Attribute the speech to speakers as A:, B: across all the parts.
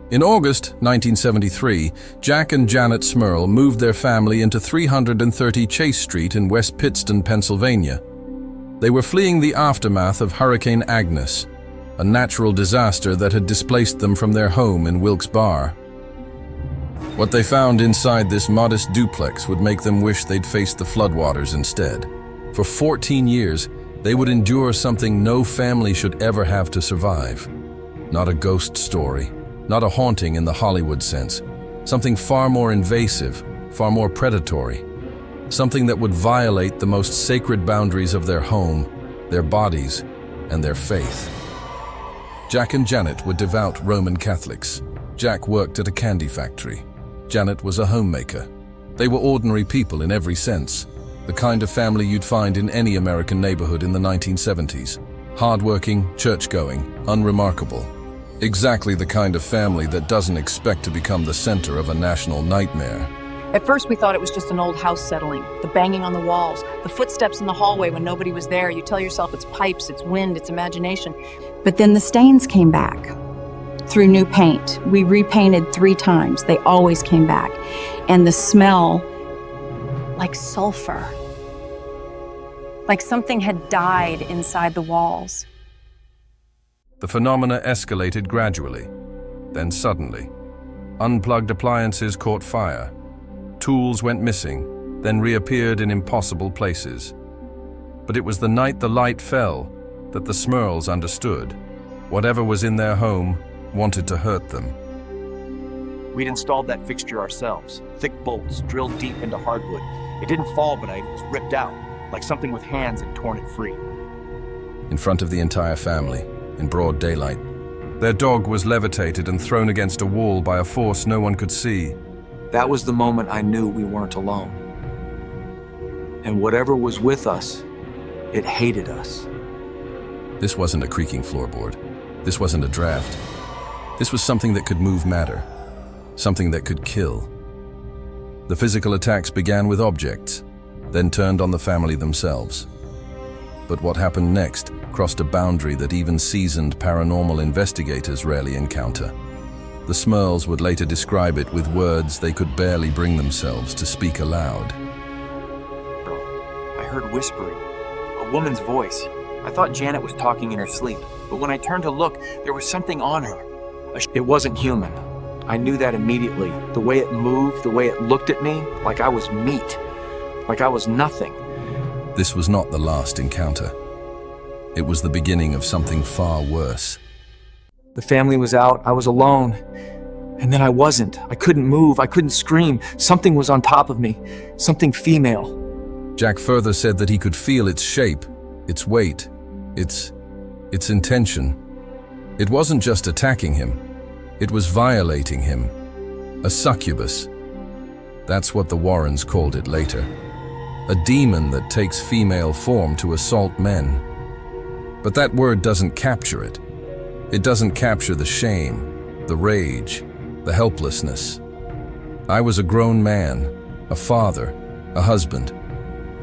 A: In August 1973, Jack and Janet Smurl moved their family into 330 Chase Street in West Pittston, Pennsylvania. They were fleeing the aftermath of Hurricane Agnes, a natural disaster that had displaced them from their home in Wilkes-Barre. What they found inside this modest duplex would make them wish they'd faced the floodwaters instead. For 14 years, they would endure something no family should ever have to survive. Not a ghost story, not a haunting in the Hollywood sense. Something far more invasive, far more predatory. Something that would violate the most sacred boundaries of their home, their bodies, and their faith. Jack and Janet were devout Roman Catholics. Jack worked at a candy factory. Janet was a homemaker. They were ordinary people in every sense, the kind of family you'd find in any American neighborhood in the 1970s. Hardworking, church-going, unremarkable. Exactly the kind of family that doesn't expect to become the center of a national nightmare.
B: At first we thought it was just an old house settling, the banging on the walls, the footsteps in the hallway when nobody was there. You tell yourself it's pipes, it's wind, it's imagination. But then the stains came back through new paint. We repainted 3 times. They always came back. And the smell, like sulfur. Like something had died inside the walls.
A: The phenomena escalated gradually, then suddenly. Unplugged appliances caught fire. Tools went missing, then reappeared in impossible places. But it was the night the light fell that the Smurls understood. Whatever was in their home wanted to hurt them.
C: We'd installed that fixture ourselves. Thick bolts drilled deep into hardwood. It didn't fall, but it was ripped out, like something with hands had torn it free.
A: In front of the entire family, in broad daylight, their dog was levitated and thrown against a wall by a force no one could see.
D: That was the moment I knew we weren't alone. And whatever was with us, it hated us.
A: This wasn't a creaking floorboard. This wasn't a draft. This was something that could move matter, something that could kill. The physical attacks began with objects, then turned on the family themselves. But what happened next crossed a boundary that even seasoned paranormal investigators rarely encounter. The Smurls would later describe it with words they could barely bring themselves to speak aloud.
D: I heard whispering, a woman's voice. I thought Janet was talking in her sleep, but when I turned to look, there was something on her. It wasn't human. I knew that immediately. The way it moved, the way it looked at me, like I was meat, like I was nothing.
A: This was not the last encounter. It was the beginning of something far worse.
D: The family was out, I was alone. And then I wasn't. I couldn't move, I couldn't scream. Something was on top of me, something female.
A: Jack further said that he could feel its shape, its weight, its intention. It wasn't just attacking him, it was violating him. A succubus. That's what the Warrens called it later. A demon that takes female form to assault men. But that word doesn't capture it. It doesn't capture the shame, the rage, the helplessness. I was a grown man, a father, a husband,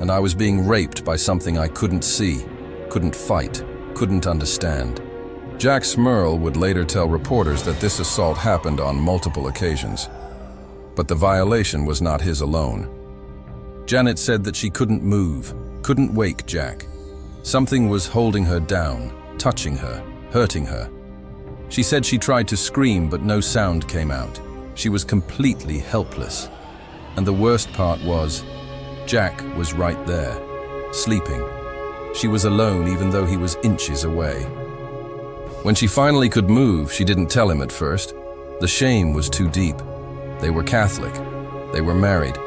A: and I was being raped by something I couldn't see, couldn't fight, couldn't understand. Jack Smurl would later tell reporters that this assault happened on multiple occasions. But the violation was not his alone. Janet said that she couldn't move, couldn't wake Jack. Something was holding her down, touching her, hurting her. She said she tried to scream, but no sound came out. She was completely helpless. And the worst part was, Jack was right there, sleeping. She was alone even though he was inches away. When she finally could move, she didn't tell him at first. The shame was too deep. They were Catholic. They were married.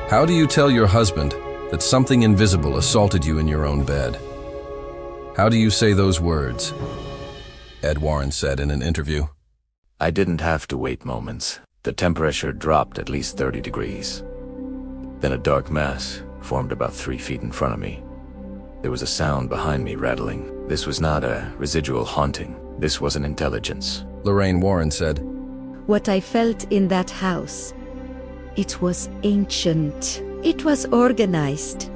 A: How do you tell your husband that something invisible assaulted you in your own bed? How do you say those words? Ed Warren said in an interview.
E: I didn't have to wait moments. The temperature dropped at least 30 degrees. Then a dark mass formed about 3 feet in front of me. There was a sound behind me rattling. This was not a residual haunting. This was an intelligence.
A: Lorraine Warren said,
F: What I felt in that house, it was ancient. It was organized.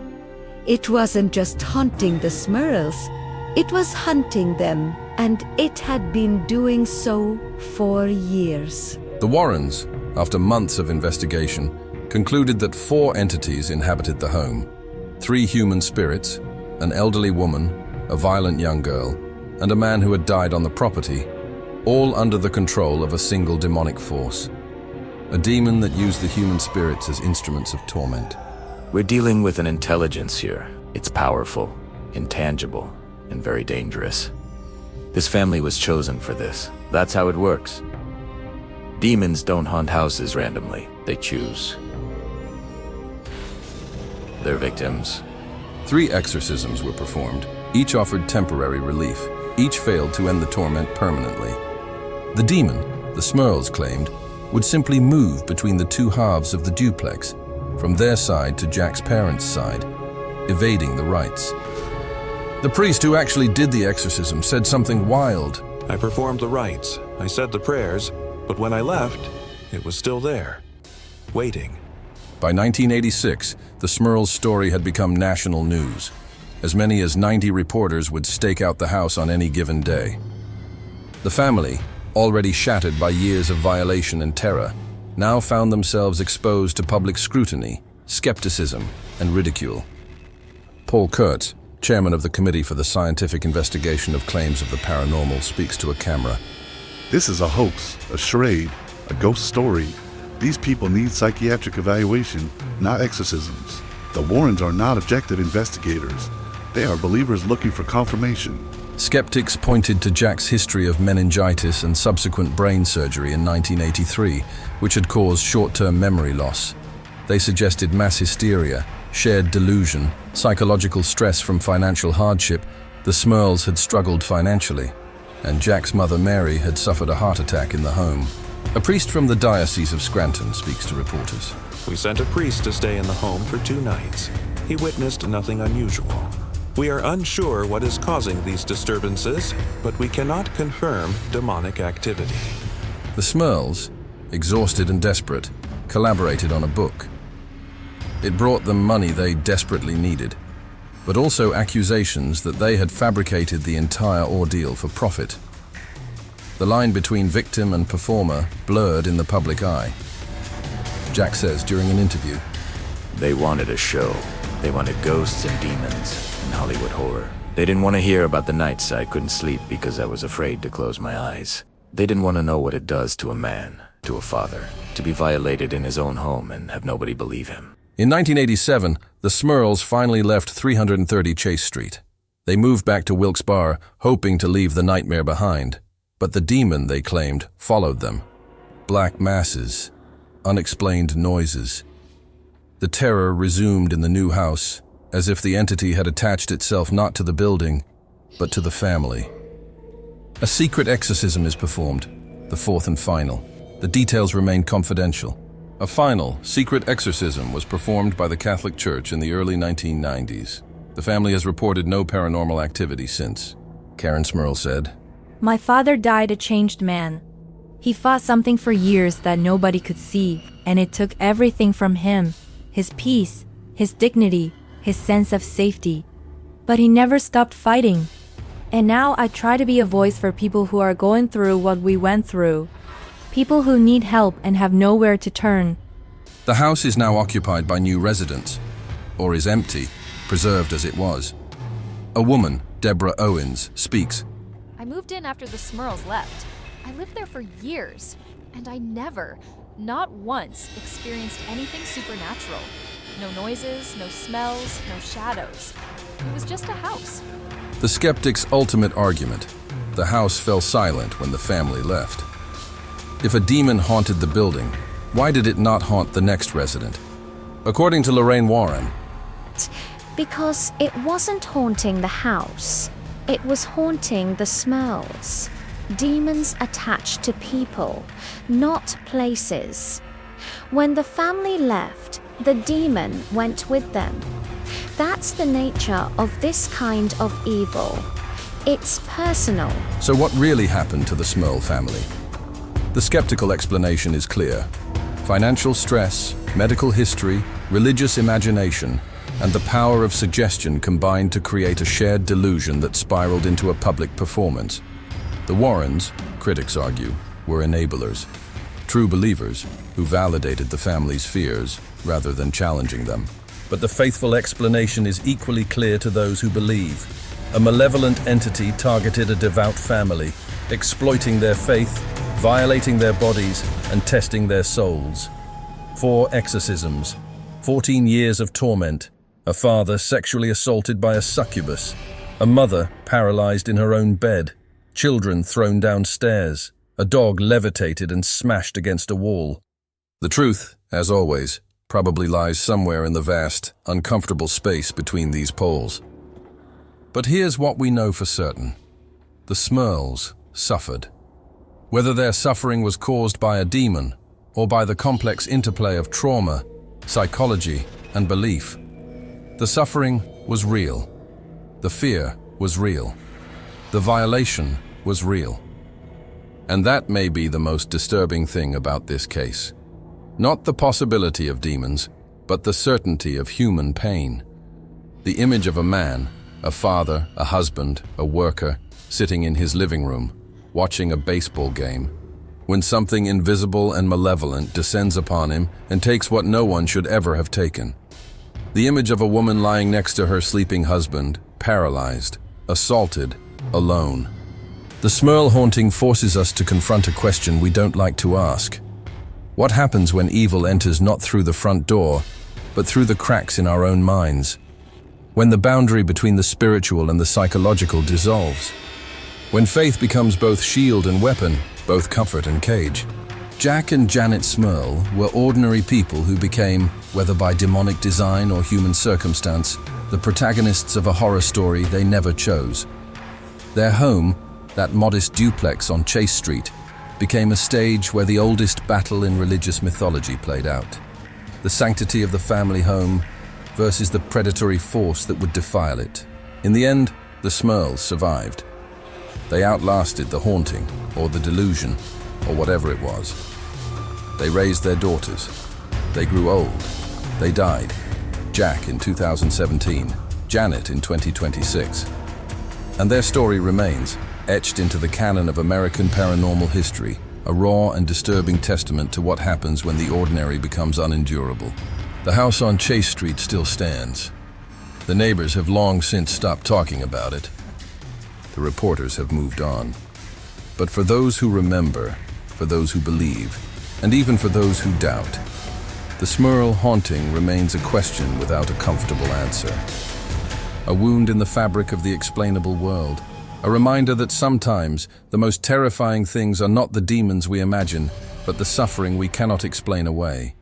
F: It wasn't just haunting the Smurls. It was hunting them and it had been doing so for years.
A: The Warrens, after months of investigation, concluded that 4 entities inhabited the home: 3 human spirits, an elderly woman, a violent young girl, and a man who had died on the property, all under the control of a single demonic force. A demon that used the human spirits as instruments of torment.
E: We're dealing with an intelligence here. It's powerful, intangible, and very dangerous. This family was chosen for this. That's how it works. Demons don't haunt houses randomly. They choose their victims.
A: 3 exorcisms were performed. Each offered temporary relief. Each failed to end the torment permanently. The demon, the Smurls claimed, would simply move between the 2 halves of the duplex, from their side to Jack's parents' side, evading the rites. The priest who actually did the exorcism said something wild.
G: I performed the rites. I said the prayers, but when I left, it was still there, waiting.
A: By 1986, the Smurls' story had become national news. As many as 90 reporters would stake out the house on any given day. The family, already shattered by years of violation and terror, now found themselves exposed to public scrutiny, skepticism, and ridicule. Paul Kurtz, chairman of the Committee for the Scientific Investigation of Claims of the Paranormal, speaks to a camera.
H: This is a hoax, a charade, a ghost story. These people need psychiatric evaluation, not exorcisms. The Warrens are not objective investigators. They are believers looking for confirmation.
A: Skeptics pointed to Jack's history of meningitis and subsequent brain surgery in 1983, which had caused short-term memory loss. They suggested mass hysteria, shared delusion, psychological stress from financial hardship. The Smurls had struggled financially, and Jack's mother Mary had suffered a heart attack in the home. A priest from the Diocese of Scranton speaks to reporters.
G: We sent a priest to stay in the home for 2 nights. He witnessed nothing unusual. We are unsure what is causing these disturbances, but we cannot confirm demonic activity.
A: The Smurls, exhausted and desperate, collaborated on a book. It brought them money they desperately needed, but also accusations that they had fabricated the entire ordeal for profit. The line between victim and performer blurred in the public eye. Jack says during an interview,
E: They wanted a show. They wanted ghosts and demons and Hollywood horror. They didn't want to hear about the nights I couldn't sleep because I was afraid to close my eyes. They didn't want to know what it does to a man, to a father, to be violated in his own home and have nobody believe him.
A: In 1987, the Smurls finally left 330 Chase Street. They moved back to Wilkes Barre, hoping to leave the nightmare behind. But the demon, they claimed, followed them. Black masses, unexplained noises. The terror resumed in the new house, as if the entity had attached itself not to the building, but to the family. A secret exorcism is performed, the 4th and final. The details remain confidential. A final, secret exorcism was performed by the Catholic Church in the early 1990s. The family has reported no paranormal activity since. Karen Smurl said,
I: My father died a changed man. He fought something for years that nobody could see, and it took everything from him. His peace, his dignity, his sense of safety. But he never stopped fighting. And now I try to be a voice for people who are going through what we went through. People who need help and have nowhere to turn.
A: The house is now occupied by new residents, or is empty, preserved as it was. A woman, Deborah Owens, speaks.
J: I moved in after the Smurls left. I lived there for years, and I never, not once, experienced anything supernatural. No noises, no smells, no shadows. It was just a house.
A: The skeptics' ultimate argument: the house fell silent when the family left. If a demon haunted the building, why did it not haunt the next resident? According to Lorraine Warren,
K: because it wasn't haunting the house, it was haunting the Smurls. Demons attached to people, not places. When the family left, the demon went with them. That's the nature of this kind of evil. It's personal.
A: So what really happened to the Smurl family? The skeptical explanation is clear. Financial stress, medical history, religious imagination, and the power of suggestion combined to create a shared delusion that spiraled into a public performance. The Warrens, critics argue, were enablers, true believers who validated the family's fears rather than challenging them. But the faithful explanation is equally clear to those who believe. A malevolent entity targeted a devout family, exploiting their faith, violating their bodies, and testing their souls. 4 exorcisms, 14 years of torment, a father sexually assaulted by a succubus, a mother paralyzed in her own bed, children thrown downstairs, a dog levitated and smashed against a wall. The truth, as always, probably lies somewhere in the vast, uncomfortable space between these poles. But here's what we know for certain. The Smurls suffered. Whether their suffering was caused by a demon or by the complex interplay of trauma, psychology, and belief, the suffering was real. The fear was real. The violation was real. And that may be the most disturbing thing about this case. Not the possibility of demons, but the certainty of human pain. The image of a man, a father, a husband, a worker, sitting in his living room, watching a baseball game, when something invisible and malevolent descends upon him and takes what no one should ever have taken. The image of a woman lying next to her sleeping husband, paralyzed, assaulted, alone. The Smurl Haunting forces us to confront a question we don't like to ask. What happens when evil enters not through the front door, but through the cracks in our own minds? When the boundary between the spiritual and the psychological dissolves? When faith becomes both shield and weapon, both comfort and cage? Jack and Janet Smurl were ordinary people who became, whether by demonic design or human circumstance, the protagonists of a horror story they never chose. Their home, that modest duplex on Chase Street, became a stage where the oldest battle in religious mythology played out. The sanctity of the family home versus the predatory force that would defile it. In the end, the Smurls survived. They outlasted the haunting, or the delusion, or whatever it was. They raised their daughters. They grew old. They died. Jack in 2017, Janet in 2026. And their story remains, etched into the canon of American paranormal history, a raw and disturbing testament to what happens when the ordinary becomes unendurable. The house on Chase Street still stands. The neighbors have long since stopped talking about it. The reporters have moved on. But for those who remember, for those who believe, and even for those who doubt, the Smurl Haunting remains a question without a comfortable answer. A wound in the fabric of the explainable world, a reminder that sometimes the most terrifying things are not the demons we imagine, but the suffering we cannot explain away.